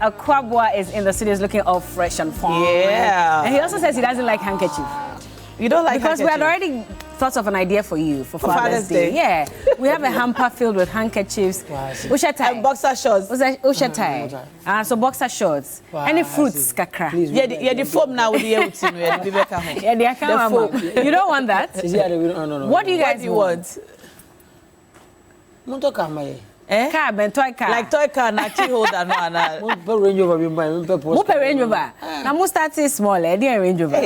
Akwaboah is in the studios looking all fresh and fun. Yeah. And he also says he doesn't like handkerchief. You don't like because handkerchief? We had already thought of an idea for you for Father's Day. Yeah. We have a hamper filled with handkerchiefs. Usha tie. And boxer shorts. Usha tie. So boxer shorts. Any fruits, kakra. Yeah, the foam now with the foam. You don't want that? No. What do you guys want? Car, toy car. Like toy car, na key holder, no, na. Range Rover. Range Rover. Now, most start small, dear Range Rover.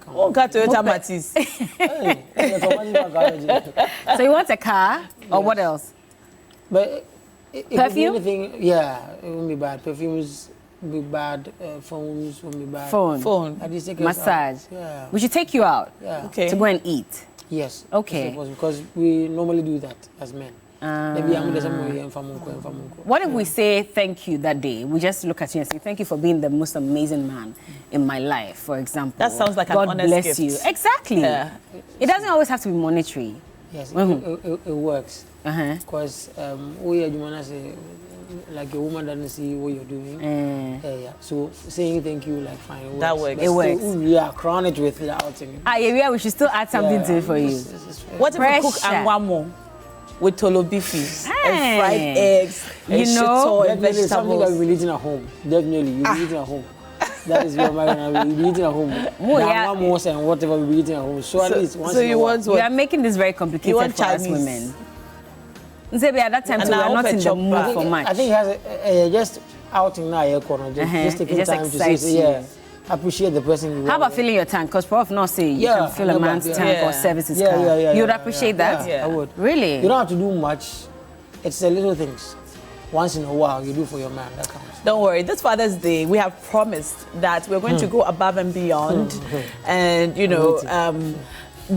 Oh, got Toyota Matisse. So you want a car, or what else? But perfume? Anything, yeah, it won't be bad. Perfumes will be bad. Phones won't be bad. Phone. Massage. Yeah. We should take you out. Yeah. Okay. To go and eat. Yes. Okay. Because we normally do that as men. What if we say thank you that day? We just look at you and say thank you for being the most amazing man in my life, for example. That sounds like God an honest bless gift. you. Exactly. Yeah. It doesn't always have to be monetary. Yes, it works. Because like a woman doesn't see what you're doing. Yeah. So saying thank you, like fine, it works. That works. It works. Yeah, crown it with the outing. Yeah, we should still add something to it for you. What if we cook and one more? With tolo beefy and fried eggs, and and vegetables. Something that we'll be eating at home. Definitely, you'll be eating at home. That is your marriage. We'll be eating at home. More and whatever we'll be eating at home. So at least once so you want what? You are making this very complicated for us women. Maybe at that time, we are not in the mood for much. I think he has just outing now. Just taking time to say, yeah. Appreciate the person you are. How about filling your tank? Because Prof not say you can fill a man's tank or service his car. You would appreciate that? Yeah, I would. Really? You don't have to do much. It's the little things. Once in a while, you do for your man. That counts. Don't worry. This Father's Day, we have promised that we're going to go above and beyond, and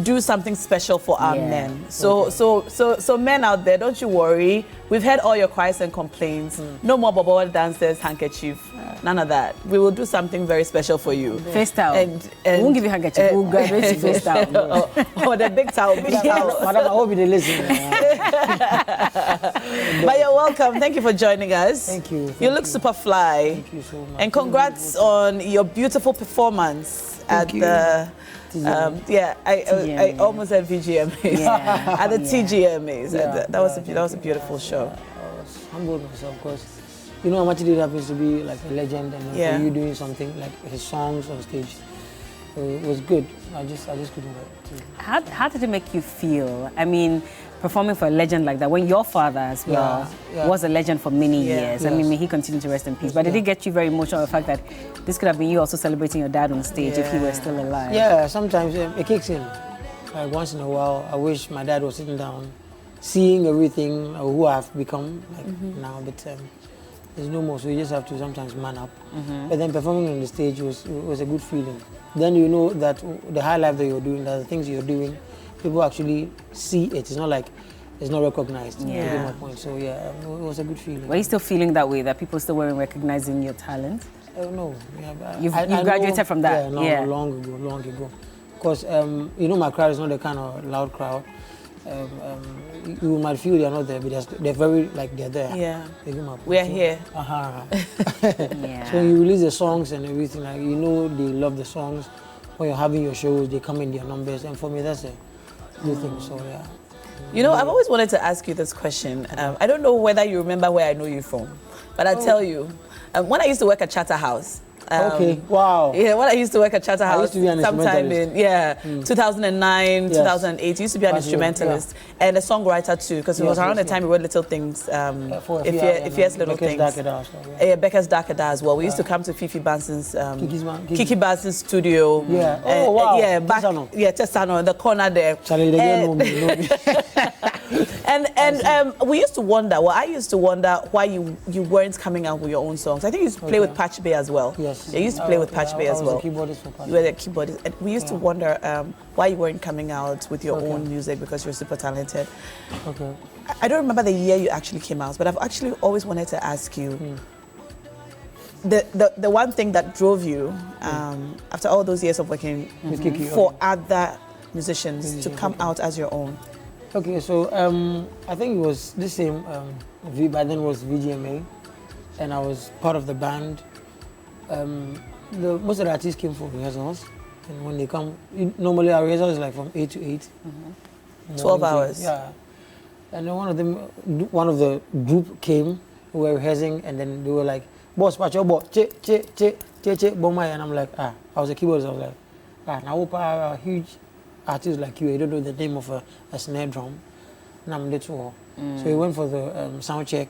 do something special for our men. So men out there, don't you worry. We've heard all your cries and complaints. No more bubble dancers, handkerchief, none of that. We will do something very special for you. Face towel. And we won't give you handkerchief. We'll graduate to face towel. or the big towel. Madam, I hope you listen. But you're welcome. Thank you for joining us. Thank you. You look super fly. Thank you so much. And congrats on your beautiful performance at the. I almost said VGMAs. At the TGMAs. That was a beautiful show. I was humbled myself because you know how much it happens to be like a legend and for you doing something like his songs on stage. It was good. I just couldn't wait. How did it make you feel? I mean, performing for a legend like that, when your father as well was a legend for many years. I mean, may he continue to rest in peace. But did it get you very emotional, the fact that this could have been you also celebrating your dad on stage if he were still alive? Yeah, sometimes it kicks in. Like once in a while, I wish my dad was sitting down, seeing everything who I've become now. But there's no more, so you just have to sometimes man up. But then performing on the stage was a good feeling. Then you know that the high life that you're doing, that the things you're doing, people actually see it. It's not like it's not recognized. Yeah. To get my point. So it was a good feeling. Were you still feeling that way, that people still weren't recognizing your talent? No. You graduated from that? Yeah, long ago. Because my crowd is not the kind of loud crowd. You might feel they're not there, but they're very they're there. Yeah. We're here. So when you release the songs and everything, they love the songs. When you're having your shows, they come in their numbers, and for me that's a good thing. So I've always wanted to ask you this question. I don't know whether you remember where I know you from, but I'll tell you. When I used to work at Charterhouse. Okay. Wow. Yeah, when I used to work at Charterhouse, I used to be an sometime in 2009, 2008. You used to be an instrumentalist and a songwriter too, because it was around the time we wrote Little Things. If yes, Little Things. Becca's Darker Da as well. We used to come to Fifi Banson's Kiki Banson's studio. Yeah. Tessano in the corner there. And we used to wonder. Well, I used to wonder why you weren't coming out with your own songs. I think you used to play with Patch Bay as well. Yes. You used to play with Patch Bay as well. I was a keyboardist for Patch Bay. You were the keyboardist. And we used to wonder why you weren't coming out with your own music, because you're super talented. Okay. I don't remember the year you actually came out, but I've actually always wanted to ask you the one thing that drove you after all those years of working for other musicians to come out as your own. Okay, so I think it was the same. By then was VGMA. and I was part of the band. Most of the artists came for rehearsals, and when they come, normally our rehearsal is like from 8 to 8. 12 hours. Yeah. And then one of the group came, who were rehearsing, and then they were like, boss, patch your boss, che, bomai. And I'm like, I was a keyboardist, I was like, now a huge artist like you don't know the name of a snare drum. And I'm little. So we went for the sound check,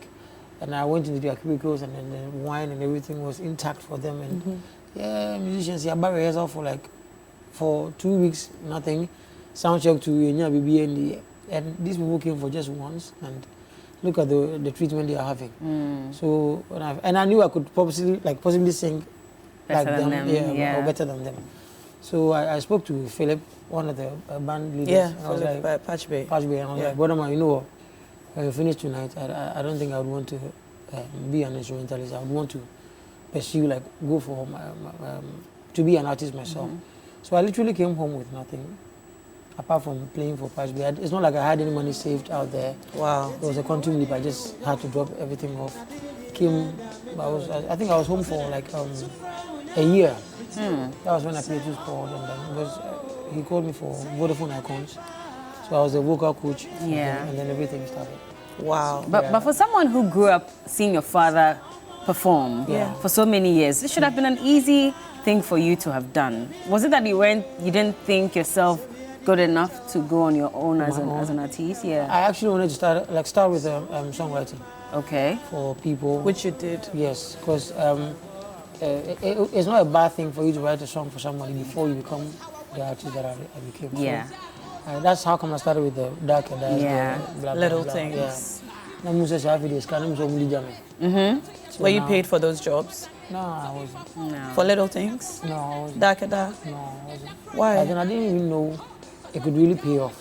and I went into their cubicles, and then the wine and everything was intact for them. And yeah, musicians, yeah, but rehearsal for 2 weeks, nothing. Sound check to BB, and these people came for just once, and look at the treatment they are having. So and I knew I could possibly sing better like them, or better than them. So I spoke to Philip, one of the band leaders. Yeah, and I was Philip, like, Patch Bay. And I was like, what am I? You know what? When we finish tonight, I don't think I would want to be an instrumentalist. I would want to pursue, go for to be an artist myself. So I literally came home with nothing, apart from playing for Patch Bay. It's not like I had any money saved out there. Wow. It was a quantum leap. I just had to drop everything off. I think I was home for a year. That was when I played his called, and then he called me for Vodafone Icons. So I was a vocal coach, and then everything started. Wow. But for someone who grew up seeing your father perform for so many years, this should have been an easy thing for you to have done. Was it that you didn't think yourself good enough to go on your own as an artist? Yeah. I actually wanted to start with songwriting. Okay. For people. Which you did. Yes, because it's not a bad thing for you to write a song for somebody before you become the artist that I became. Yeah. So, that's how come I started with the dark and little things. Yeah. Were you paid for those jobs? No, I wasn't. No. For little things? No, I wasn't. Dark? No, I wasn't. Why? I didn't even know it could really pay off.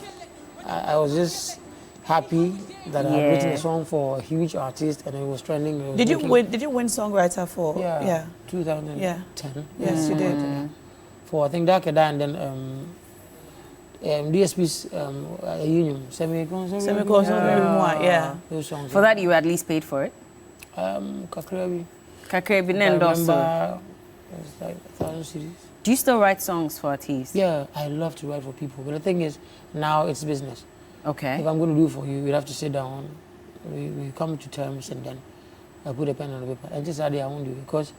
I was just happy that I had written a song for a huge artist and it was trending. Did you win songwriter for? Yeah. 2010. Yes, you did. For I think Dark and then DSP's union those songs. For that you at least paid for it? Kakrebi. Kakrebi also. It's like 1,000 CDs. Do you still write songs for artists? Yeah, I love to write for people. But the thing is, now it's business. Okay. If I'm going to do it for you, we have to sit down, we come to terms, and then I put a pen on the paper. And just that day I won't do it because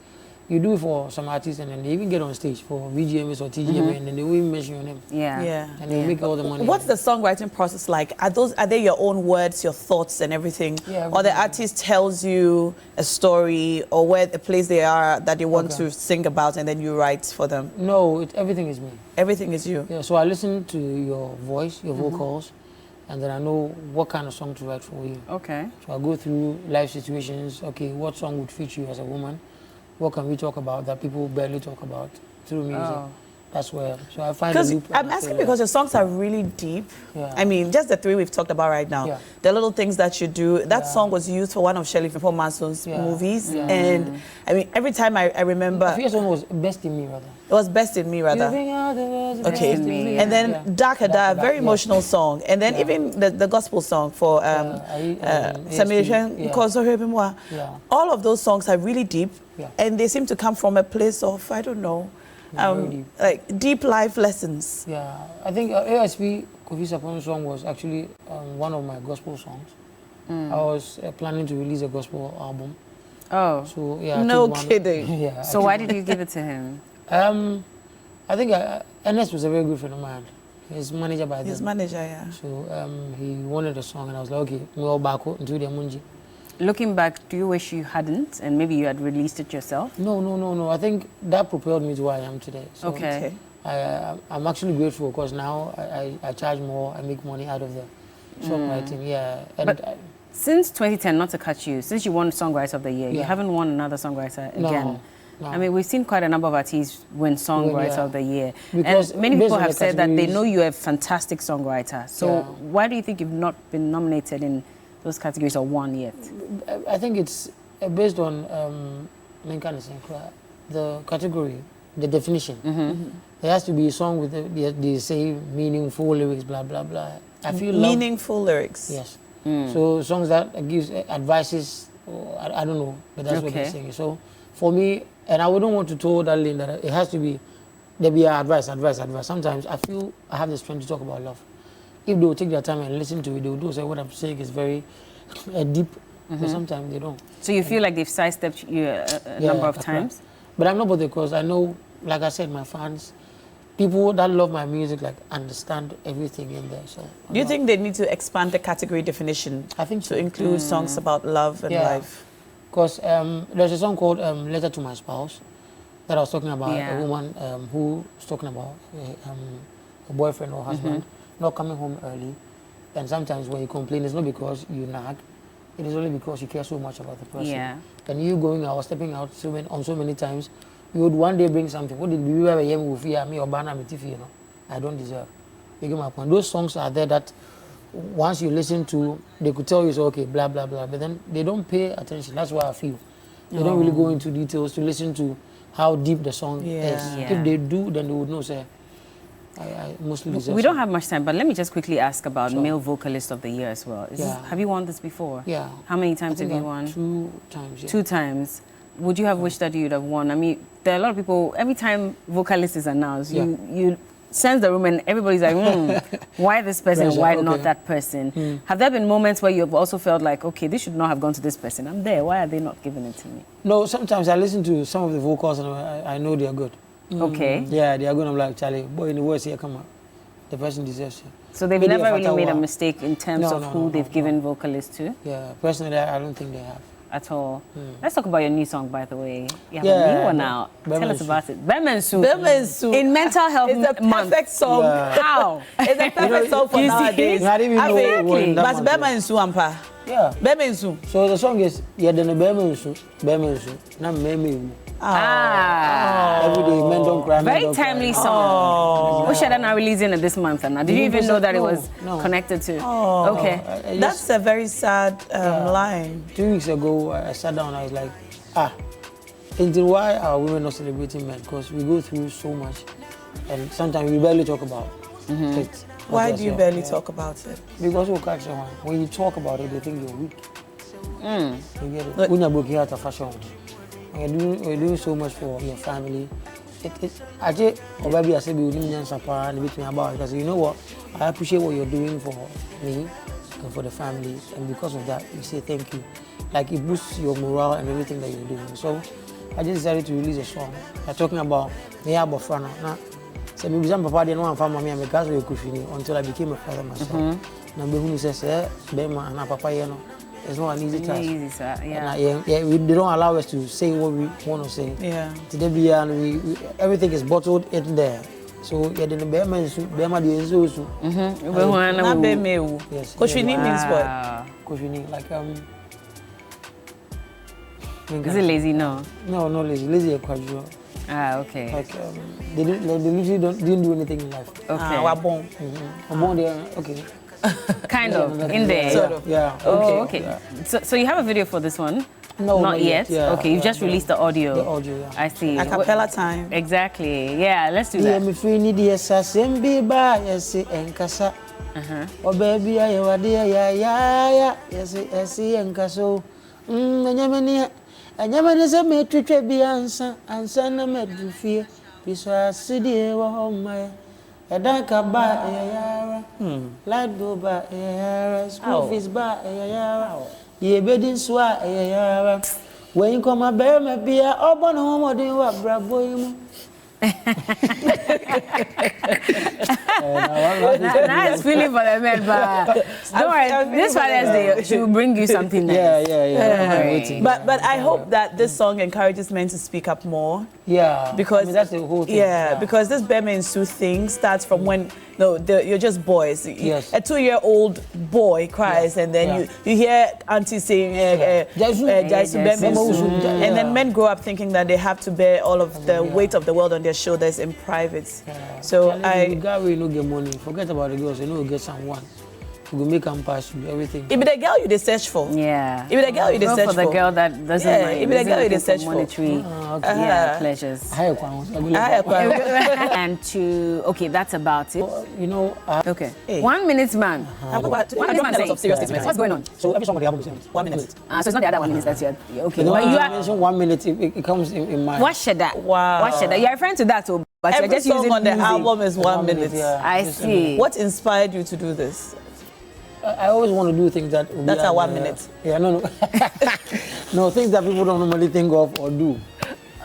you do it for some artists and then they even get on stage for VGMs or TGM and then they will even mention your name. Yeah. And they make all the money. What's the songwriting process like? Are they your own words, your thoughts and everything? Yeah, or the artist tells you a story or where the place they are that they want to sing about and then you write for them? No, everything is me. Everything is you? Yeah, so I listen to your voice, your vocals, and then I know what kind of song to write for you. Okay. So I go through life situations. Okay, what song would fit you as a woman? What can we talk about that people barely talk about through music? Oh. That's where, so I find a loop. I'm asking because your songs are really deep. Yeah. I mean, just the three we've talked about right now. Yeah. The little things that you do. That song was used for one of Shirley Fimpo Manson's movies. Yeah. And I mean, every time I remember. The first one was Best in Me, rather. It was Best in Me, rather. Okay. And then Darker, very emotional song. And then even the gospel song for all of those songs are really deep. Yeah. And they seem to come from a place of, I don't know, like deep life lessons. Yeah, I think ASP Kofi Sapon's song was actually one of my gospel songs. I was planning to release a gospel album. Oh, so yeah. No kidding. Yeah. So why did you give it to him? I think Ernest was a very good friend of mine. His manager by then. His manager, yeah. So he wanted a song, and I was like, okay, we all back into the Munji. Looking back, do you wish you hadn't and maybe you had released it yourself? No. I think that propelled me to where I am today. So okay. I'm actually grateful because now I charge more, I make money out of the songwriting, yeah. And but since 2010, not to cut you, since you won Songwriter of the Year, you haven't won another Songwriter again. No. I mean, we've seen quite a number of artists win Songwriter of the Year. Because and many people have said that they know you're a fantastic songwriter. So why do you think you've not been nominated in those categories or won yet? I think it's based on the category, the definition. There has to be a song with the same meaningful lyrics, blah, blah, blah. I feel meaningful lyrics? Yes. So songs that gives advices I don't know, but that's what they're saying. So for me, and I wouldn't want to tell that lane that it has to be, there be advice. Sometimes I feel I have the strength to talk about love. If they will take their time and listen to it, they will do say what I'm saying is very deep, but sometimes they don't. So you feel like they've sidestepped you a number of times? But I'm not bothered because I know, like I said, my fans, people that love my music, like understand everything in there. So do you think they need to expand the category definition? I think so. To include songs about love and life? Because there's a song called Letter to My Spouse that I was talking about, a woman who was talking about a boyfriend or husband not coming home early. And sometimes when you complain, it's not because you nag, it is only because you care so much about the person. Yeah. And you going out, stepping out on so many times, you would one day bring something. What did you ever hear with me or Bana Mitifi, you know? I don't deserve. You get my point. Those songs are there that once you listen to, they could tell you, so, okay, blah, blah, blah. But then they don't pay attention. That's what I feel. They don't really go into details to listen to how deep the song is. Yeah. If they do, then they would know, say, I mostly deserve. We don't have much time, but let me just quickly ask about Male Vocalist of the Year as well. Have you won this before? Yeah. How many times have you won? 2 times, yeah. 2 times. Would you have wished that you'd have won? I mean, there are a lot of people, every time vocalist is announced, you sense the room and everybody's like, why this person, Pressure, why not that person? Have there been moments where you've also felt like, okay, this should not have gone to this person. I'm there. Why are they not giving it to me? No, sometimes I listen to some of the vocals and I know they are good. Okay. Yeah, they are good. I'm like, Charlie, boy, in the words here, come on. The person deserves it. So they've never really made a mistake in terms of who they've given vocalists to? Yeah, personally, I don't think they have. At all. Let's talk about your new song, by the way. You have a new one out. Tell us about it. Bemensu. In Mental Health Month. It's a perfect song. How? It's a perfect song for nowadays. I didn't even know but Bemensu, Ampa. Yeah. Bemensu. So the song is, yeah, then Bemensu, na meme. Every day, men don't cry. Very timely song. Which are now releasing it this month? And did you even know that it was connected to? Okay. That's a very sad line. 2 weeks ago, I sat down and I was like, until why are women not celebrating men? Because we go through so much. And sometimes we barely talk about it. Why do you barely talk about it? Because we'll catch someone. When you talk about it, they think you're weak. You get it? When you're broken out of fashion. You're doing so much for your family. I say, or maybe I say, we need support and between about because you know what? I appreciate what you're doing for me and for the family, and because of that, you say thank you. Like it boosts your morale and everything that you're doing. So I just decided to release a song. I'm talking about me about Frana. Now, so maybe some papa didn't want to find me and because we could until I became a father myself. Now, who says, Bema and Papa, you know. It's not an easy task. They don't allow us to say what we want to say. Yeah. Today, everything is bottled in there. So, yeah, then the Bema is also. Yes. Koshini means what? Koshini, like Is it lazy? No. No, not lazy. Lazy Akwaboah. Okay. Like they literally didn't do anything in life. Okay. Okay. Kind of, in there. Sort of. Yeah. Okay. Yeah. So you have a video for this one? No, not yet. Yeah, okay, you've just released the audio. The audio, yeah. I see. A cappella time. Exactly. Yeah, let's do that. Yeah, me free need yes, baby, yes, enkasa. Oh baby, I ya. Yes, enkaso. Anyamani se me twetwe bi ansa na medufie. Biswa sidie wo homa. Edanka ba yara. Light go ba yara. School fees ba yara. Ye bedin swa yara. When come a bear me bia obo no modin wa brabo yimu. Nice feeling for the men, but don't worry, this Father's Day she will bring you something nice. Yeah. But I hope that this song encourages men to speak up more. Yeah, because I mean, that's the whole thing. Yeah, because this Bemensu thing starts from when you're just boys. Yes. A 2-year-old boy cries, and then you hear auntie saying Jaisu Bemensu, and then men grow up thinking that they have to bear all of the weight of the world on their shoulders in private. Yeah. So the guy will not get money. Forget about the girls. You know, get someone. we will make them pass through everything. It be the girl you dey search for. Yeah. It be the girl you dey search for. The girl that doesn't mind. It be the girl you dey search for. Monetary pleasures. And okay, that's about it. You know. Okay. 1 minute, man. 1 minute man of serious statements. What's going on? So every song on the album is 1 minute. So it's not the other 1 minute that you're okay. But you mention 1 minute, it comes in mind. What should that? Wow. What should that? You're referring to that, but every you're just song using on the music. album is 1 minute. I see. What inspired you to do this? I always want to do things that are 1 minute. Yeah, no. No, things that people don't normally think of or do.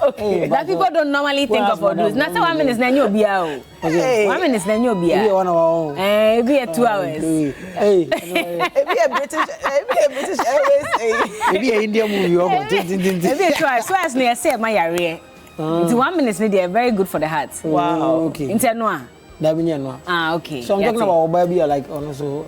Okay. That people don't normally think of or do. Not 1 minute, then you'll be out. 1 minute, then you'll be out. Maybe 1 hour. Maybe 2 hours. Hey. Maybe a British Airways. Maybe an Indian movie. Maybe 2 hours. So as I say, my area. It's 1 minute, they are very good for the heart. Wow. Okay. Internwa. Okay. So I'm talking about baby like also.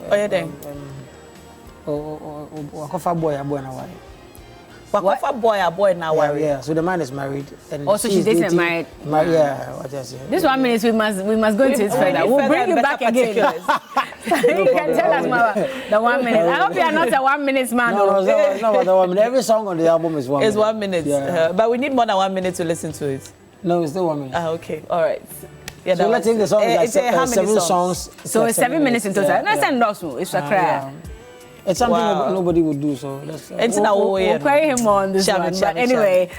Akwaboah boy now. Yeah. So the man is married. And also, she's dating married. Yeah. What I say. This 1 minute we must go into it further. We'll bring you back again. You can tell us more about the 1 minute. I hope you are not a 1 minute man. No, it's not about the 1 minute. Every song on the album is 1 minute. It's 1 minute. Yeah. But we need more than 1 minute to listen to it. No, it's still 1 minute. Okay. All right. Yeah, so let's take the song like 7 songs. So it's 7 minutes in total. It's a cry. It's something nobody would do, so that's... We'll query him on this one. But anyway,